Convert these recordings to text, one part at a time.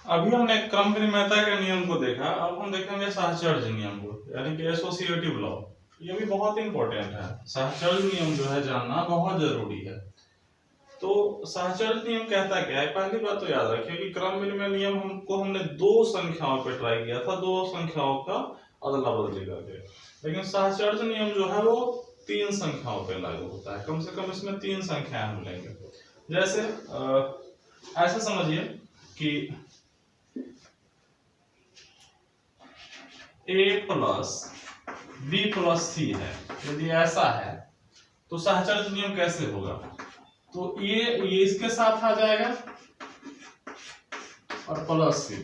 अभी हमने क्रम विनिमयता के नियम को देखा, अब हम देखेंगे सहचर्य नियम को, यानी कि एसोसिएटिव लॉ। ये भी बहुत इंपॉर्टेंट है, सहचर्य नियम जो है जानना बहुत जरूरी है। तो सहचर्य नियम कहता क्या है? पहली बात तो याद रखिए कि क्रम विनिमय नियम हमने दो संख्याओं पे ट्राई किया था, दो संख्याओं का अदला बदली करके, लेकिन सहचर्य नियम जो है वो तीन संख्याओं पे लागू होता है। कम से कम इसमें तीन संख्याएं हम लेंगे। जैसे ऐसा समझिए कि a प्लस बी प्लस सी है। यदि ऐसा है तो सहचर्य नियम कैसे होगा? तो ये इसके साथ आ जाएगा और प्लस सी,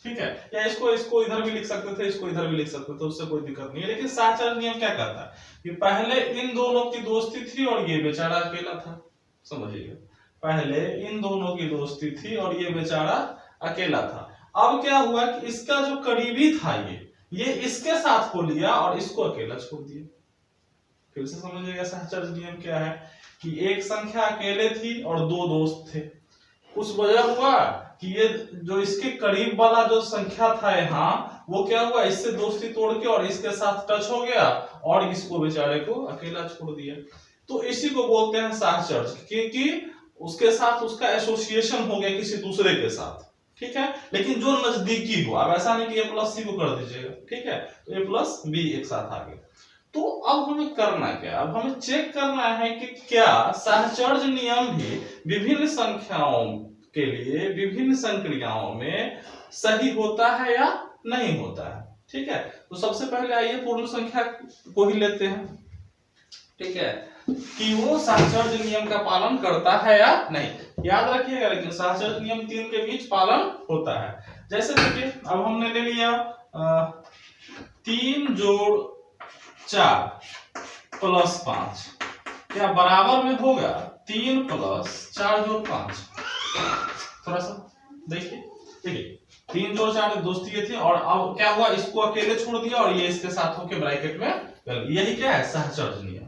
ठीक है। या इसको इधर भी लिख सकते थे, इसको इधर भी लिख सकते थे, उससे कोई दिक्कत नहीं है। लेकिन सहचर्य नियम क्या कहता है कि पहले इन दोनों की दोस्ती थी और ये बेचारा अकेला था। समझिएगा, पहले इन दोनों की दोस्ती थी और ये बेचारा अकेला था। अब क्या हुआ कि इसका जो करीबी था ये इसके साथ को लिया और इसको अकेला छोड़ दिया। फिर से समझिएगा सहचर्य नियम क्या है कि एक संख्या अकेले थी और दो दोस्त थे। कुछ वजह हुआ कि ये जो इसके करीब वाला जो संख्या था यहाँ, वो क्या हुआ, इससे दोस्ती तोड़ के और इसके साथ टच हो गया और इसको बेचारे को अकेला छोड़ दिया। तो इसी को बोलते हैं सहचर्य, क्योंकि उसके साथ उसका एसोसिएशन हो गया किसी दूसरे के साथ, ठीक है। लेकिन जो नजदीकी हो, अब ऐसा नहीं कि ए प्लस सी को कर दीजिएगा, ठीक है। तो ए प्लस बी एक साथ आ गए। तो अब हमें करना क्या? अब हमें चेक करना है कि क्या सहचर्य नियम भी विभिन्न संख्याओं के लिए विभिन्न संक्रियाओं में सही होता है या नहीं होता है, ठीक है। तो सबसे पहले आइए पूर्ण संख्या को ही लेते हैं, ठीक है, कि वो सहचर्य नियम का पालन करता है या नहीं। याद रखिएगा, लेकिन सहचर्य नियम तीन के बीच पालन होता है। जैसे देखिए, अब हमने ले लिया 3 जोड़ 4 प्लस 5, क्या बराबर में होगा 3 प्लस 4 जोड़ 5? थोड़ा सा देखिए, देखिए 3 जोड़ 4 दोस्ती थी और अब क्या हुआ, इसको अकेले छोड़ दिया और ये इसके साथ होके ब्रैकेट में, यही क्या है, सहचर्य नियम।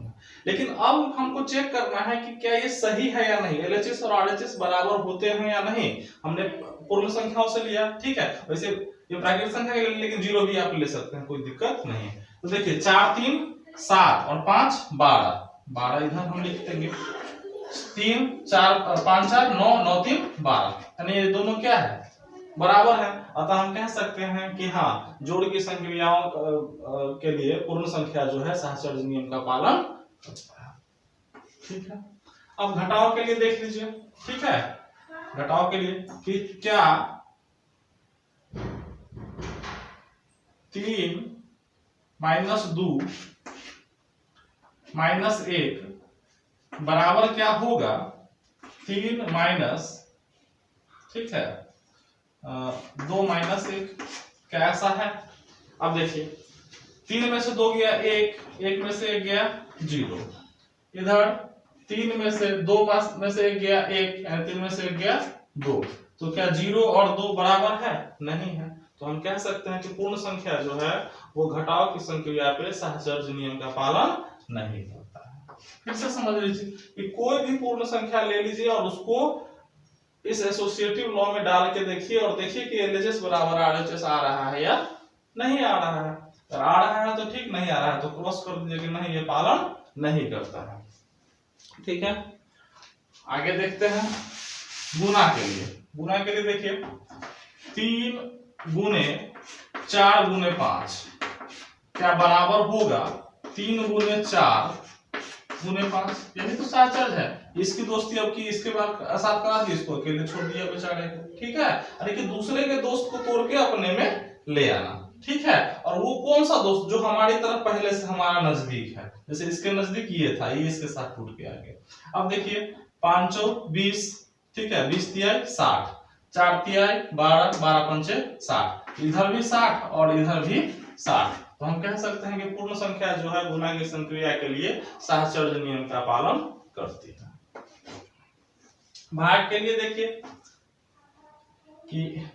लेकिन अब हमको चेक करना है कि क्या ये सही है या नहीं, एलएचएस और आरएचएस बराबर होते हैं या नहीं। हमने पूर्ण संख्याओं से लिया, ठीक है। वैसे ये प्राकृतिक संख्या के लिए, लेकिन जीरो भी आप ले सकते हैं, कोई दिक्कत नहीं। तो देखिए 4 3 7 और 5 12, 12 इधर हम लिख देंगे। 3 4 5 4 9 9 3 12, यानी ये दोनों क्या है, बराबर है। अतः हम कह सकते हैं कि हाँ, जोड़ की संक्रियाओं के लिए पूर्ण संख्या जो है सहचर्य नियम का पालन करता है, ठीक है। अब घटाव के लिए देख लीजिए, ठीक है। घटाव के लिए कि क्या 3 माइनस 2 माइनस 1 बराबर क्या होगा 3 माइनस, ठीक है, 2 माइनस 1, क्या ऐसा है? अब देखिए 3 में से 2 गया 1, 1 में से 1 गया 0, इधर 3 में से 2 में से 1 गया 1, यानी 3 में से 1 गया 2। तो क्या 0 और 2 बराबर है? नहीं है। तो हम कह सकते हैं कि पूर्ण संख्या जो है वो घटाव की संक्रिया पे सहचर्य नियम का पालन नहीं करता है। फिर से समझ लीजिए कि कोई भी पूर्ण संख्या ले लीजिए और उसको इस एसोसिएटिव लॉ में डाल के देखिए और देखिए कि एलएचएस बराबर आरएचएस आ रहा है या नहीं आ रहा है। अगर आ रहा है तो ठीक, नहीं आ रहा है तो क्रॉस कर दीजिए कि नहीं, ये पालन नहीं करता है, ठीक है। आगे देखते हैं गुना के लिए। गुना के लिए देखिए 3 गुने 4 गुने 5 क्या बराबर होगा 3 गुने 4 गुने 5, यही तो सहचर्य है। इसकी दोस्ती अब की इसके बाद साथ करा दी, इसको अकेले छोड़ दिया बेचारे को, ठीक है। अरे कि दूसरे के दोस्त को तोड़ के अपने में ले आना, ठीक है। और वो कौन सा दोस्त जो हमारी तरफ पहले से हमारा नजदीक है, जैसे इसके नजदीक ये था, ये इसके साथ टूट के आ गया। अब देखिए 5 20, ठीक है, 20 तिहाई 60, 4 तिहाई 12, 12 पंचे 60, इधर भी 60 और इधर भी 60। तो हम कह सकते हैं कि पूर्ण संख्या जो है गुना की संक्रिया के लिए सहचर्य नियम का पालन करती है। भाग के लिए देखिए कि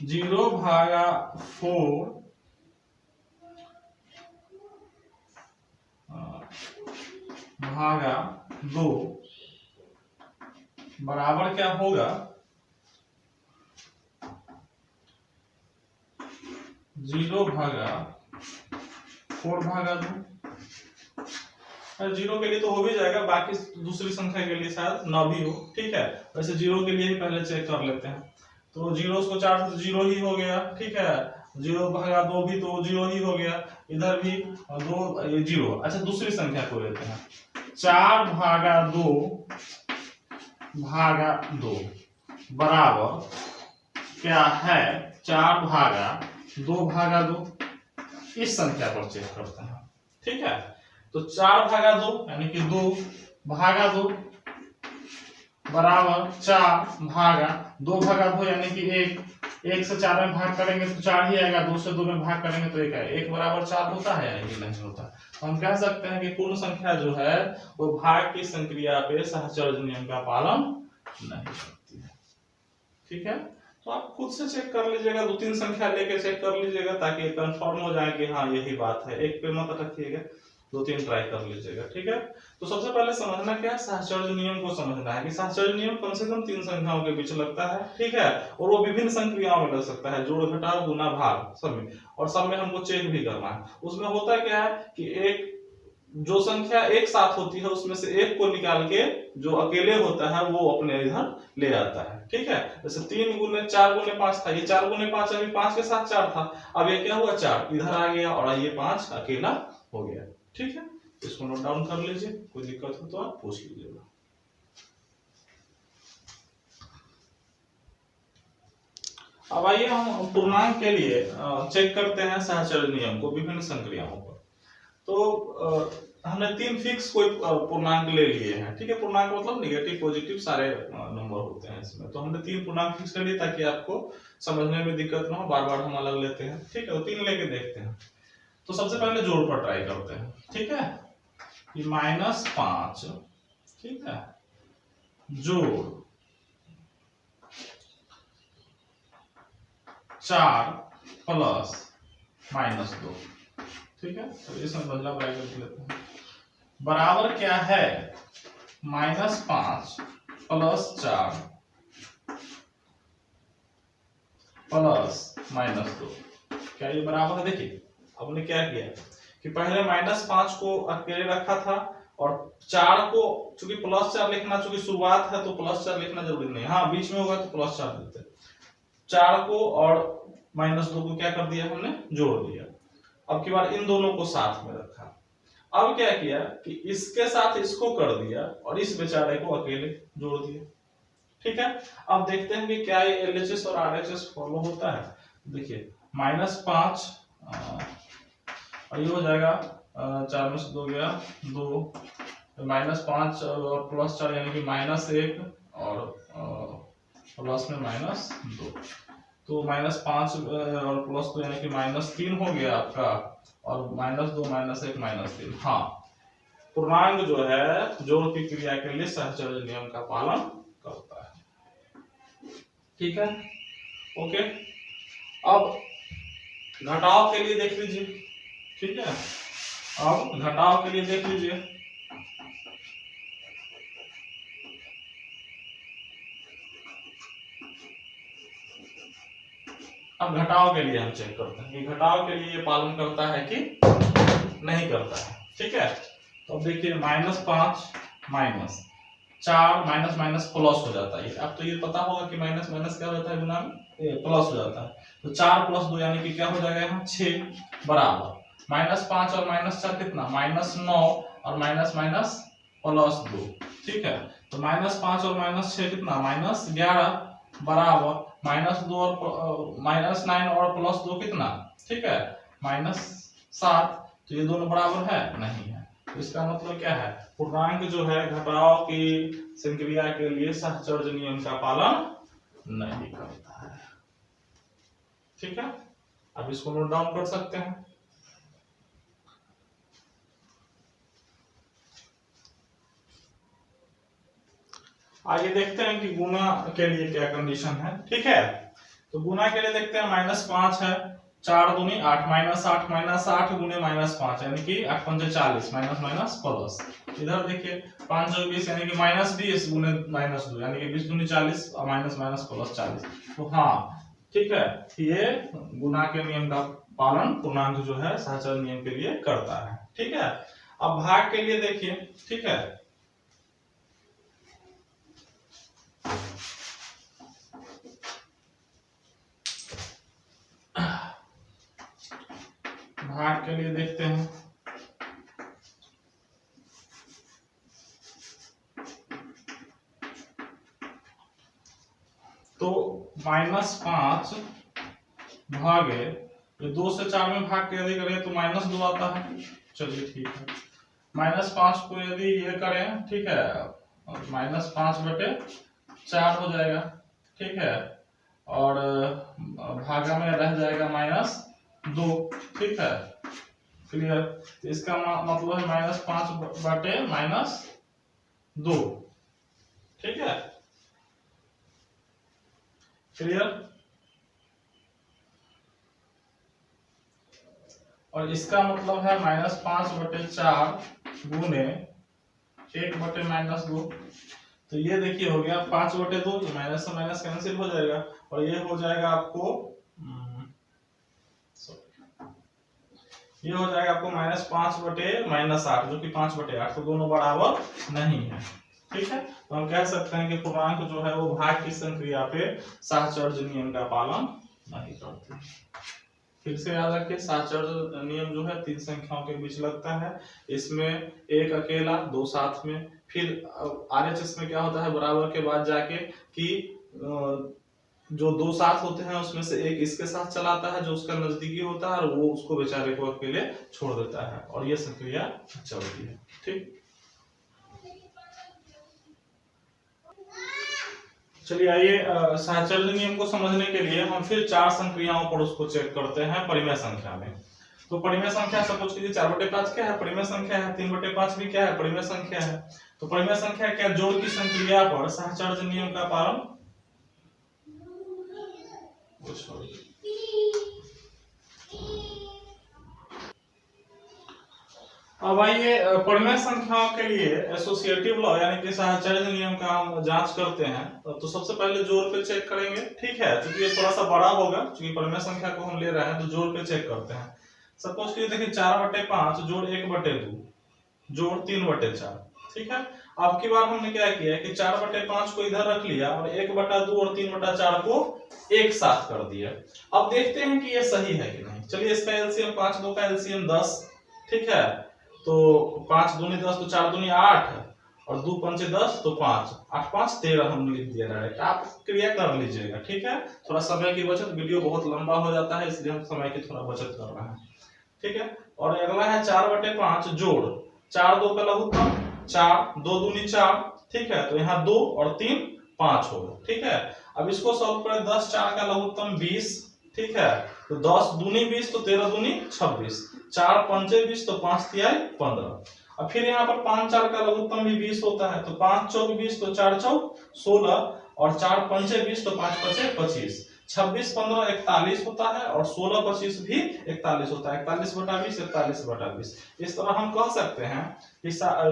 0/4 भागा 2 बराबर क्या होगा 0 भागा 4 भागा 2। 0 के लिए तो हो भी जाएगा, बाकी दूसरी संख्या के लिए शायद ना भी हो। ठीक है, वैसे 0 के लिए ही पहले चेक कर लेते हैं। तो 0 को 4 से 0 ही हो गया। ठीक है, 0 भागा 2 भी तो 0 ही हो गया, इधर भी 2 0। अच्छा, दूसरी संख्या को लेते हैं। 4 भागा 2 भागा 2 बराबर क्या है? 4 भागा 2 भागा 2। इस संख्या पर चेक करते हैं। ठीक है, तो 4 भागा 2 यानी कि 2 भागा 2 बराबर 4 भागा 2 भागा 2 यानी कि 1। 1 से 4 में भाग करेंगे तो 4 ही आएगा, 2 से 2 में भाग करेंगे तो 1 आएगा। 1 बराबर 4 होता है या नहीं होता? तो हम कह सकते हैं कि पूर्ण संख्या जो है वो भाग की संक्रिया पे सहचर्य नियम का पालन नहीं करती है। ठीक है, तो आप खुद से चेक कर लीजिएगा, 2-3 संख्या लेके चेक कर लीजिएगा ताकि कंफर्म हो जाए कि हाँ यही बात है। एक पे मत रखिएगा, 2-3 ट्राई कर लीजिएगा। ठीक है, तो सबसे पहले समझना क्या है, सहचर्य नियम को समझना है कि सहचर्य नियम कम से कम 3 संख्याओं के बीच लगता है। ठीक है, और वो विभिन्न संक्रियाओं में लग सकता है, जोड़ घटाव गुना भाग सब में, और सब में हमको चेक भी करना है। उसमें होता क्या है कि एक जो संख्या एक साथ होती है उसमें से एक को निकाल के जो अकेले होता है वो अपने इधर ले आता है। ठीक है, जैसे 3 गुने 4 गुने 5 था, ये 4 गुने 5 अभी 5 के साथ 4 था, अब ये क्या हुआ 4 इधर आ गया और ये 5 अकेला हो गया। ठीक है, इसको नोट डाउन कर लीजिए, कोई दिक्कत हो तो आप पूछ लीजिएगा। अब आइए हम पूर्णांक के लिए चेक करते हैं सहचर्य नियम को विभिन्न संक्रियाओं पर। तो हमने 3 फिक्स कोई पूर्णांक ले लिए हैं। ठीक है, पूर्णांक मतलब निगेटिव पॉजिटिव सारे नंबर होते हैं इसमें। तो हमने 3 पूर्णांक फिक्स कर लिए ताकि आपको समझने में दिक्कत ना हो, बार बार हम अलग लेते हैं। ठीक है, तो 3 लेके देखते हैं। तो सबसे पहले जोड़ पर ट्राई करते हैं। ठीक है, ये -5, ठीक है, जोड़ 4 प्लस -2। ठीक है, तो इसमें बदलाव ब्रैकेट लेते हैं, बराबर क्या है -5 प्लस 4 प्लस -2। क्या ये बराबर है? देखिए हमने क्या किया कि पहले -5 को अकेले रखा था और 4 को चूंकि +4 लिखना, चूंकि शुरुआत है तो +4 लिखना जरूरी नहीं। हाँ, बीच में होगा तो +4 देते। 4 को और -2 को क्या कर दिया हमने? जोड़ दिया। अब की बार इन दोनों को साथ में रखा। अब क्या किया कि इसके साथ इसको कर दिया और इस बेचारे को अकेले जोड़ दिया। ठीक है, अब देखते हैं कि क्या ये LHS और RHS फॉलो होता है। देखिए -5 और ये हो जाएगा 4 में से 2 गया 2, -5 और +4 यानी कि -1 और प्लस में -2। तो -5 और +2 यानी कि -3 हो गया आपका, और -2 -1 -3। हाँ, पूर्णांक जो है जोड़ की क्रिया के लिए सहचर्य नियम का पालन करता है। ठीक है, ओके। अब घटाव के लिए देख लीजिए। ठीक है, अब घटाव के लिए देख लीजिए। अब घटाव के लिए हम चेक करते हैं कि घटाव के लिए ये पालन करता है कि नहीं करता है। ठीक है, तो अब देखिए -5 -4 माइनस माइनस प्लस हो जाता है। अब तो ये पता होगा कि माइनस माइनस क्या होता है गुना में प्लस हो जाता है। तो 4 + 2 यानी कि क्या हो जाएगा यहाँ 6 बराबर -5 और -4 कितना -9 और माइनस माइनस +2। ठीक है, तो -5 और -6 कितना -11 बराबर -2 और -9 और +2 कितना? ठीक है, -7। तो ये दोनों बराबर है? नहीं है। तो इसका मतलब क्या है? पूर्णांक जो है घटाव की संक्रिया के लिए सहचर्य नियम का पालन नहीं करता है। ठीक है, अब इसको नोट डाउन कर सकते हैं। आगे देखते हैं कि गुना के लिए क्या कंडीशन है। ठीक है, तो गुना के लिए देखते हैं -5 है, 4 दूनी 8 -8 गुने -5 यानी कि 8 पंजे 40 माइनस माइनस प्लस। इधर देखिए 5 जो 20 यानी कि -20 गुने -2 यानी कि 20 दूनी 40 और माइनस माइनस प्लस 40। तो हाँ ठीक है, ये गुना के नियम का पालन पूर्णांक जो है सहचर नियम के लिए करता है। ठीक है, अब भाग के लिए देखिए। ठीक है, भाग के लिए देखते हैं। तो -5 भागे, ये 2 से 4 में भाग के यदि करें तो -2 आता है। चलिए ठीक है, -5 को यदि ये करें, ठीक है, -5/4 हो जाएगा। ठीक है, और भागा में रह जाएगा -2। ठीक है, क्लियर। तो इसका मतलब है -5/-2। ठीक है, क्लियर। और इसका मतलब है -5/4 गुने 1/-2। तो ये देखिए हो गया 5/2, तो माइनस से माइनस कैंसिल हो जाएगा, और ये हो जाएगा आपको ये हो जाएगा आपको -5/-8, जो कि 5/8, तो दोनों बराबर नहीं है। ठीक है, तो हम कह सकते हैं कि पूर्णांक जो है वो भाग की संक्रिया पे साहचर्य नियम का पालन नहीं करते। फिर से याद रखिए, साहचर्य नियम जो है 3 संख्याओं के बीच लगता है। इसमें एक अकेला, 2 साथ में, फिर RHS में क्या होता है बराबर के बाद जाके कि जो 2 साथ होते हैं उसमें से एक इसके साथ चलाता है जो उसका नजदीकी होता है, और वो उसको बेचारे को अकेले छोड़ देता है, और ये संक्रिया चलती है। ठीक, चलिए आइए साहचर्य नियम को समझने के लिए हम फिर 4 संक्रियाओं पर उसको चेक करते हैं परिमेय संख्या में। तो परिमेय संख्या सपोज कीजिए 4/5 क्या है, परिमेय संख्या है। 3/5 भी क्या है, परिमेय संख्या है। तो परिमेय संख्या क्या, जोड़ की संक्रिया पर साहचर्य नियम का पालन। अब आइए परिमेय संख्याओं के लिए एसोसिएटिव लॉ यानी कि साहचर्य नियम का हम जांच करते हैं। तो सबसे पहले जोड़ पे चेक करेंगे। ठीक है, क्योंकि ये थोड़ा सा बड़ा होगा, क्योंकि परिमेय संख्या को हम ले रहे हैं, तो जोड़ पे चेक करते हैं। सपोज कीजिए देखिए 4/5 जोड़ 1/2 जोड़ 3/4। ठीक है, अब की बार हमने क्या किया है कि 4/5 को इधर रख लिया और 1/2 और 3/4 को एक साथ कर दिया। अब देखते हैं कि ये सही है कि नहीं। चलिए इसका एलसीएम 5 2 का एलसीएम 10। ठीक है, तो 5 दूनी 10, तो 4 दूनी 8, और 2 पंचे 10, तो 5 8 5 13 हम लिख दिया डायरेक्ट। आप क्रिया कर लीजिएगा। ठीक है, थोड़ा समय की बचत, वीडियो बहुत लंबा हो जाता है इसलिए हम समय की थोड़ा बचत कर रहे हैं। ठीक है, और अगला है 4/5 जोड़ 4 2 का लघुत्तम 4, 2 दूनी 4। ठीक है, तो यहाँ 2 और 3 5 होगा। ठीक है, अब इसको सॉल्व करें, 10 4 का लघुत्तम 20। ठीक है, तो 10 दूनी 20, तो 13 दूनी 26, 4 पंचे 20, तो 5 तिहाई 15। अब फिर यहाँ पर 5 4 का लघुत्तम भी 20 होता है, तो 5 चौक 20, तो 4 चौक 16, और 4 पंचे 20, तो 5 पचे 25, 26 15 41 होता है, और 16 25 भी 41 होता है। 41/20 41/20। इस तरह हम कह सकते हैं कि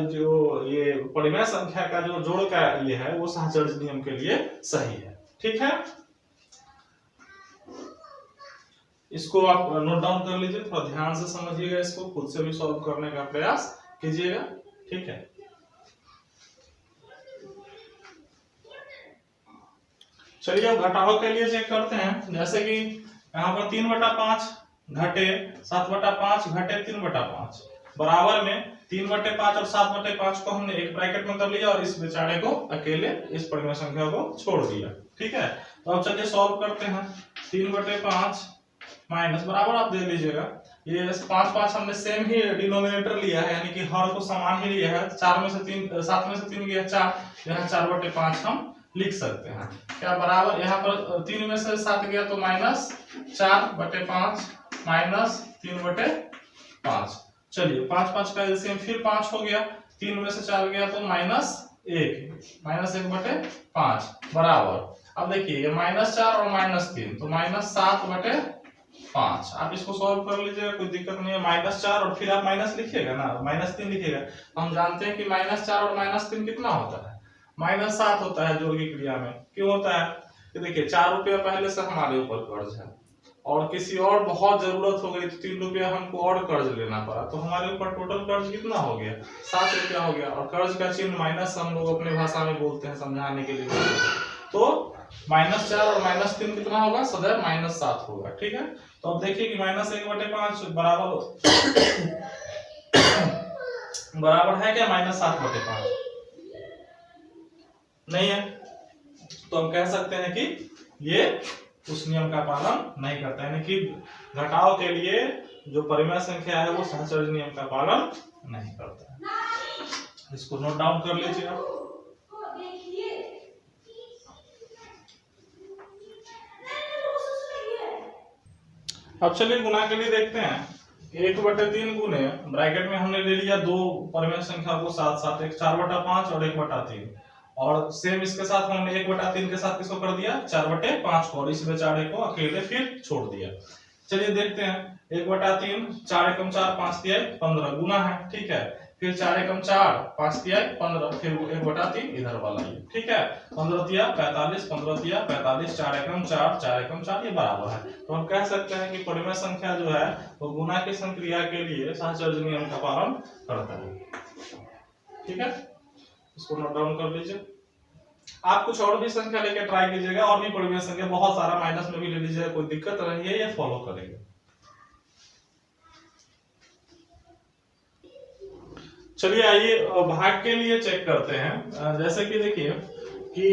जो ये परिमेय संख्या का जो जोड़ का ये है वो साहचर्य नियम के लिए सही है। ठीक है, इसको आप नोट डाउन कर लीजिए, थोड़ा ध्यान से समझिएगा, इसको खुद से भी सॉल्व करने का प्रयास कीजिएगा। ठीक है, चलिए अब घटाव के लिए चेक करते हैं। जैसे कि यहाँ पर 3/5 घटे 7/5 घटे 3/5 बराबर में 3/5 और 7/5 को हमने एक ब्रैकेट में कर लिया और इस बेचारे को अकेले इस परिमेय संख्या को छोड़ दिया। ठीक है, तो अब चलिए सॉल्व करते हैं। 3/5 माइनस बराबर आप दे लीजिएगा, ये 5 5 हमने सेम ही डिनोमिनेटर लिया है, यानी कि हर को समान ही लिया है। 4 में से 3 7 में से 3 गया 4, यहाँ 4/5 हम लिख सकते हैं। क्या बराबर, यहाँ पर 3 में से 7 गया तो -4/5 माइनस 3/5। चलिए 5 5 का एलसीएम फिर 5 हो गया, 3 में से 4 गया तो -1/5 बराबर। अब देखिए ये -4 और -3, तो -7/5। आप इसको सॉल्व कर लीजिएगा, कोई दिक्कत नहीं है। -4 और फिर आप माइनस लिखिएगा ना, -3 लिखिएगा। हम जानते हैं कि -4 और -3 कितना होता है, -7 होता है जोड़ की क्रिया में। क्यों होता है कि देखिए 4 रुपया पहले से हमारे ऊपर कर्ज है, और किसी और बहुत जरूरत हो गई तो 3 रुपया हमको और कर्ज लेना पड़ा, तो हमारे ऊपर टोटल कर्ज कितना हो गया, 7 रुपया हो गया। और कर्ज का चिन्ह माइनस हम लोग अपने भाषा में बोलते हैं समझाने के लिए, तो -4 और -3 कितना होगा, सदैव -7 होगा। ठीक है, तो अब देखिए कि -1/5 बराबर है क्या -7/5? नहीं है, तो हम कह सकते हैं कि ये उस नियम का पालन नहीं करता है, यानी कि घटाव के लिए जो परिमेय संख्या है वो सहचर्य नियम का पालन नहीं करता है। इसको नोट डाउन कर लीजिए आप। अब चलिए गुना के लिए देखते हैं। 1/3 गुने ब्रैकेट में हमने ले लिया दो परिमेय संख्या को साथ साथ, एक 4/5 और 1/3, और सेम इसके साथ हमने 1/3 के साथ किसको कर दिया, 4/5 को, और इस बेचारे को अकेले फिर छोड़ दिया। चलिए देखते हैं, 1/3 4 एकम 4 5 तिहाई 15 गुना है। ठीक है, फिर 4 एकम 4 5 तिहाई 15, फिर 1/3 इधर वाला ये। ठीक है, 15 तिया 45, 15 तिया 45, 4 एकम 4 4 एकम 4 ये बराबर है। तो हम कह सकते हैं कि परिमेय संख्या जो है वो गुना की संक्रिया के लिए सहचर्य नियम का पालन करता है। ठीक है, इसको नोट डाउन कर लीजिए। आप कुछ और भी संख्या लेके ट्राई कीजिएगा, और भी परिमेय संख्या बहुत सारा माइनस में भी ले लीजिएगा, कोई दिक्कत नहीं है, ये फॉलो करेंगे। चलिए आइए भाग के लिए चेक करते हैं। जैसे कि देखिए कि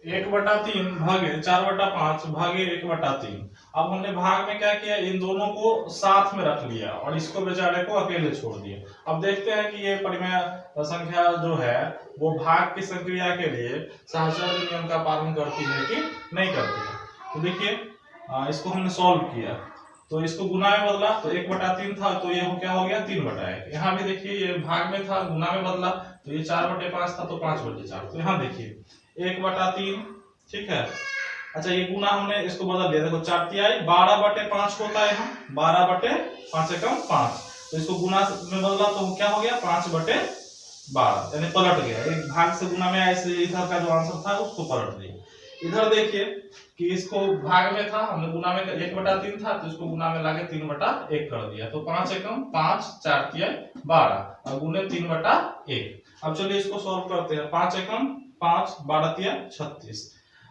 1/3 भागे 4/5 भागे 1/3। अब हमने भाग में क्या किया, इन दोनों को साथ में रख लिया और इसको बेचारे को अकेले छोड़ दिया। अब देखते हैं कि ये परिमेय संख्या जो है वो भाग की संक्रिया के लिए सहचर्य नियम का पालन करती है कि नहीं करती है। तो देखिए इसको हमने सॉल्व किया, तो इसको गुना में बदला तो 1/3 था, तो ये क्या हो गया 3/1। यहाँ भी देखिए ये भाग में था, गुना में बदला तो ये 4/5 था, तो 5/4। तो यहाँ देखिए 1/3। ठीक है, अच्छा ये गुना हमने इसको बदल दिया, देखो 4 तिहाई 12/5 होता है, यहाँ 12/5 एकम 5, तो इसको गुना में बदला तो क्या हो गया 5/12, यानी पलट गया, एक भाग से गुना में आया, इसलिए इधर का जो आंसर था उसको पलट दिया। इधर देखिए कि इसको भाग में था, हमने गुना में 1/3 था, तो इसको गुना में लाके 3/1 कर दिया, तो 5 एकम 5 4 तिहाई 12 और गुने 3/1। अब चलिए इसको सॉल्व करते हैं। 5 एकम 5 12 तिहाई 36,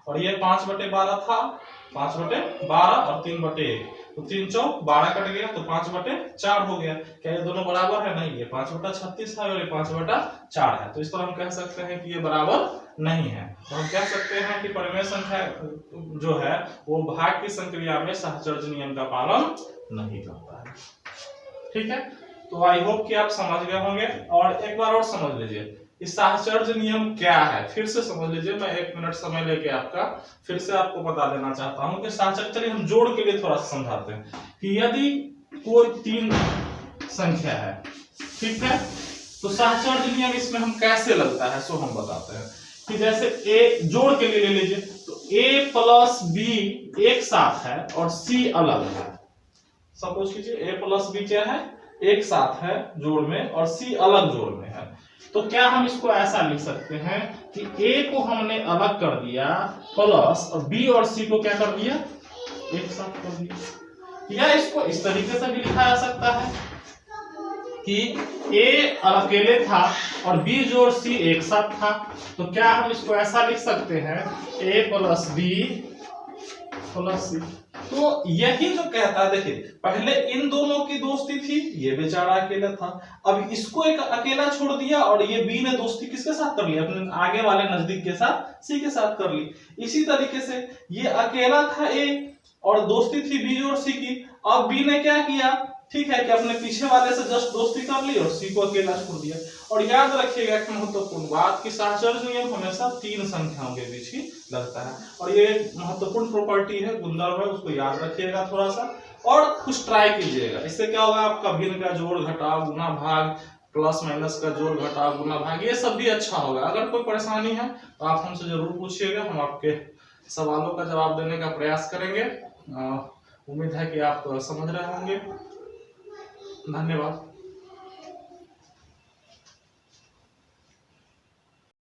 और ये 5/12 था, 5/12 और 3/1, तो 3 चौक 12 कट गया, तो 5/4 हो गया। क्या ये दोनों बराबर है? नहीं, ये 5/36 है और ये 5/4 है, तो इस पर हम कह सकते हैं कि ये बराबर नहीं है। तो हम कह सकते हैं कि परिमेय संख्या जो है वो भाग की संक्रिया में सहचर्य नियम का पालन नहीं करता है। ठीक है, तो आई होप कि आप समझ गए होंगे। और एक बार और समझ लीजिए इस सहचर्य नियम क्या है, फिर से समझ लीजिए। मैं 1 मिनट समय लेके आपका फिर से आपको बता देना चाहता हूं कि सहचर्य, चलिए हम जोड़ के लिए थोड़ा सा समझाते हैं कि यदि कोई 3 संख्या है, ठीक है, तो सहचर्य नियम इसमें हम कैसे लगता है सो हम बताते हैं कि जैसे a जोड़ के लिए ले लीजिए, तो a प्लस b एक साथ है और c अलग है। सपोज कीजिए a प्लस b क्या है, एक साथ है जोड़ में और c अलग जोड़ में है। तो क्या हम इसको ऐसा लिख सकते हैं कि a को हमने अलग कर दिया प्लस और b और c को क्या कर दिया, एक साथ कर दिया। या इसको इस तरीके से भी लिखा जा सकता है कि a अकेले था और b जोड़ c एक साथ था, तो क्या हम इसको ऐसा लिख सकते हैं a plus b plus c। तो यही जो कहता है, देखिए पहले इन दोनों की दोस्ती थी, ये बेचारा अकेला था, अब इसको एक अकेला छोड़ दिया और ये b ने दोस्ती किसके साथ कर ली, अपने आगे वाले नजदीक के साथ c के साथ कर ली। इसी तरीके से ये अकेला था a और दोस्ती थी b जोड़ c की, अब b ने क्या किया, ठीक है, कि अपने पीछे वाले से जस्ट दोस्ती कर ली और c को अकेला छोड़ दिया। और याद रखिएगा एक महत्वपूर्ण बात कि सहचर्य नियम हमेशा 3 संख्याओं के बीच ही लगता है, और ये महत्वपूर्ण प्रॉपर्टी है, गुणधर्म है, उसको याद रखिएगा थोड़ा सा और कुछ ट्राई कीजिएगा। इससे क्या होगा, आपका भिन्न का जोड़ घटाव गुना भाग, प्लस माइनस का जोड़ घटाव गुना भाग, ये सब भी अच्छा होगा। अगर कोई परेशानी है तो आप हमसे जरूर पूछिएगा, हम आपके सवालों का जवाब देने का प्रयास करेंगे। उम्मीद है कि आप समझ रहे होंगे। धन्यवाद।